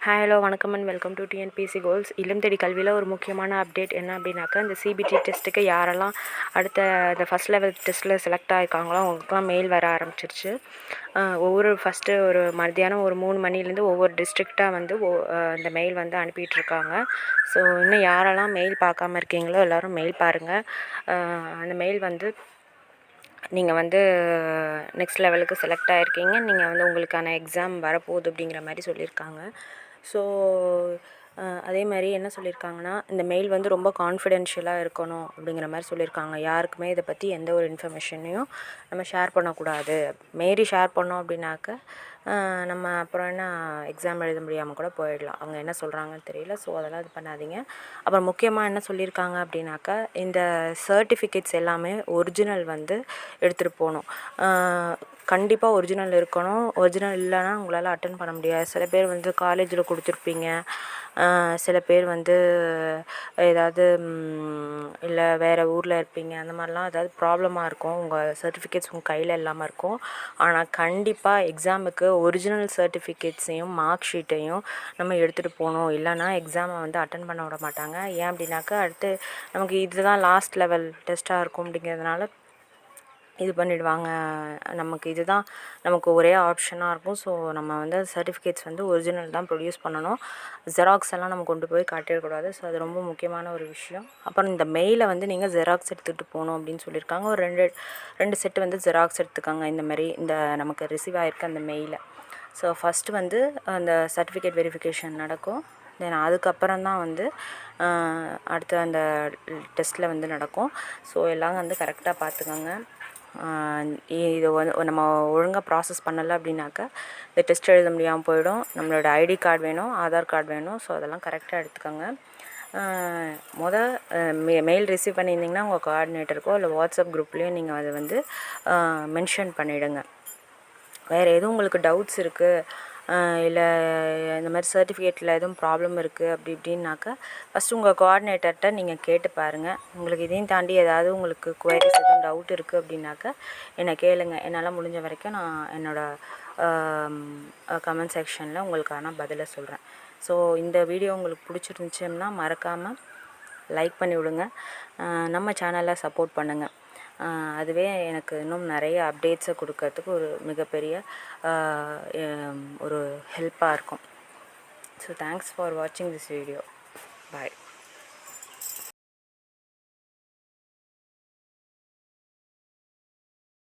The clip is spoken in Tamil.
ஹாய் ஹலோ வணக்கம் and welcome to TNPSC goals. இல்லம் தேடி கல்வியில் ஒரு முக்கியமான அப்டேட் என்ன அப்படின்னாக்கா, இந்த சிபிடி டெஸ்ட்டுக்கு யாரெல்லாம் அடுத்த இந்த ஃபஸ்ட் லெவல் டெஸ்ட்டில் செலக்ட் ஆகிருக்காங்களோ அவங்களுக்குலாம் மெயில் வர ஆரம்பிச்சிருச்சு. ஒவ்வொரு ஃபஸ்ட்டு ஒரு மத்தியானம் ஒரு 3 மணிலேருந்து ஒவ்வொரு டிஸ்ட்ரிக்டாக வந்து இந்த மெயில் வந்து அனுப்பிட்டுருக்காங்க. ஸோ இன்னும் யாரெல்லாம் மெயில் பார்க்காம இருக்கீங்களோ எல்லோரும் மெயில் பாருங்கள். அந்த மெயில் வந்து நீங்கள் வந்து நெக்ஸ்ட் லெவலுக்கு செலக்ட் ஆகிருக்கீங்க, நீங்கள் வந்து உங்களுக்கான எக்ஸாம் வரப்போகுது அப்படிங்கிற மாதிரி சொல்லியிருக்காங்க. ஸோ அதே மாதிரி என்ன சொல்லியிருக்காங்கன்னா, இந்த மெயில் வந்து ரொம்ப கான்ஃபிடென்ஷியலாக இருக்கணும் அப்படிங்கிற மாதிரி சொல்லியிருக்காங்க. யாருக்குமே இதை பற்றி எந்த ஒரு இன்ஃபர்மேஷனையும் நம்ம ஷேர் பண்ணக்கூடாது. மாரி ஷேர் பண்ணோம் அப்படின்னாக்க நம்ம அப்புறம் என்ன எக்ஸாம் எழுத முடியாமல் கூட போயிடலாம். அவங்க என்ன சொல்கிறாங்கன்னு தெரியல. ஸோ அதெல்லாம் இது பண்ணாதீங்க. அப்புறம் முக்கியமாக என்ன சொல்லியிருக்காங்க அப்படின்னாக்கா, இந்த சர்டிஃபிகேட்ஸ் எல்லாமே ஒரிஜினல் வந்து எடுத்துகிட்டு போகணும். கண்டிப்பாக ஒரிஜினல் இருக்கணும். ஒரிஜினல் இல்லைன்னா உங்களால் அட்டன் பண்ண முடியாது. சில பேர் வந்து காலேஜில் கொடுத்துருப்பீங்க, சில பேர் வந்து ஏதாவது இல்லை வேறு ஊரில் இருப்பீங்க, அந்த மாதிரிலாம் ஏதாவது ப்ராப்ளமாக இருக்கும். உங்கள் சர்டிஃபிகேட்ஸ் உங்கள் கையில் இல்லாமல் இருக்கும். ஆனால் கண்டிப்பாக எக்ஸாமுக்கு ஒரிஜினல் சர்டிஃபிகேட்ஸையும் மார்க் ஷீட்டையும் நம்ம எடுத்துகிட்டு போகணும். இல்லைனா எக்ஸாமை வந்து அட்டன் பண்ண விட மாட்டாங்க. ஏன் அப்படின்னாக்கா, அடுத்து நமக்கு இதுதான் லாஸ்ட் லெவல் டெஸ்ட்டாக இருக்கும் அப்படிங்கிறதுனால இது பண்ணிவிடுவாங்க. இதுதான் நமக்கு ஒரே ஆப்ஷனாக இருக்கும். ஸோ நம்ம வந்து சர்டிஃபிகேட்ஸ் வந்து ஒரிஜினல் தான் ப்ரொடியூஸ் பண்ணணும். ஜெராக்ஸ் எல்லாம் நம்ம கொண்டு போய் காட்டிடக்கூடாது. ஸோ அது ரொம்ப முக்கியமான ஒரு விஷயம். அப்புறம் இந்த மெயிலை வந்து நீங்கள் ஜெராக்ஸ் எடுத்துகிட்டு போகணும் அப்படின்னு சொல்லியிருக்காங்க. ஒரு ரெண்டு செட்டு வந்து ஜெராக்ஸ் எடுத்துக்காங்க. இந்த மாதிரி இந்த நமக்கு ரிசீவ் ஆகிருக்க அந்த மெயிலை. ஸோ ஃபஸ்ட்டு வந்து அந்த சர்டிஃபிகேட் வெரிஃபிகேஷன் நடக்கும். தென் அதுக்கப்புறம் தான் வந்து அடுத்த அந்த டெஸ்ட்டில் வந்து நடக்கும். ஸோ எல்லாம் வந்து கரெக்டாக பார்த்துக்கோங்க. இது வந்து நம்ம ஒழுங்காக ப்ராசஸ் பண்ணலை அப்படின்னாக்கா இந்த டெஸ்ட் எழுத முடியாமல் போயிடும். நம்மளோட ஐடி கார்டு வேணும், ஆதார் கார்டு வேணும். ஸோ அதெல்லாம் கரெக்டாக எடுத்துக்கோங்க. மெயில் ரிசீவ் பண்ணியிருந்தீங்கன்னா உங்கள் கோஆர்டினேட்டருக்கோ இல்லை வாட்ஸ்அப் குரூப்லேயும் நீங்கள் அதை வந்து மென்ஷன் பண்ணிவிடுங்க. வேறு எதுவும் உங்களுக்கு டவுட்ஸ் இருக்குது, இல்லை இந்த மாதிரி சர்டிஃபிகேட்டில் எதுவும் ப்ராப்ளம் இருக்குது அப்படி இப்படின்னாக்கா ஃபஸ்ட்டு உங்கள் கோஆர்டினேட்டர்கிட்ட நீங்கள் கேட்டு பாருங்கள். உங்களுக்கு இதையும் தாண்டி ஏதாவது உங்களுக்கு குவரிஸ் எதுவும் டவுட் இருக்குது அப்படின்னாக்கா என்னை கேளுங்க. என்னால் முடிஞ்ச வரைக்கும் நான் என்னோடய கமெண்ட் செக்ஷனில் உங்களுக்கான பதிலை சொல்கிறேன். ஸோ இந்த வீடியோ உங்களுக்கு பிடிச்சிருந்துச்சுன்னா மறக்காமல் லைக் பண்ணி விடுங்க. நம்ம சேனலை சப்போர்ட் பண்ணுங்கள். அதுவே எனக்கு இன்னும் நிறைய அப்டேட்ஸை கொடுக்கறதுக்கு ஒரு மிகப்பெரிய ஒரு ஹெல்ப்பாக இருக்கும். ஸோ தேங்க்ஸ் ஃபார் வாட்சிங் திஸ் வீடியோ. பாய்.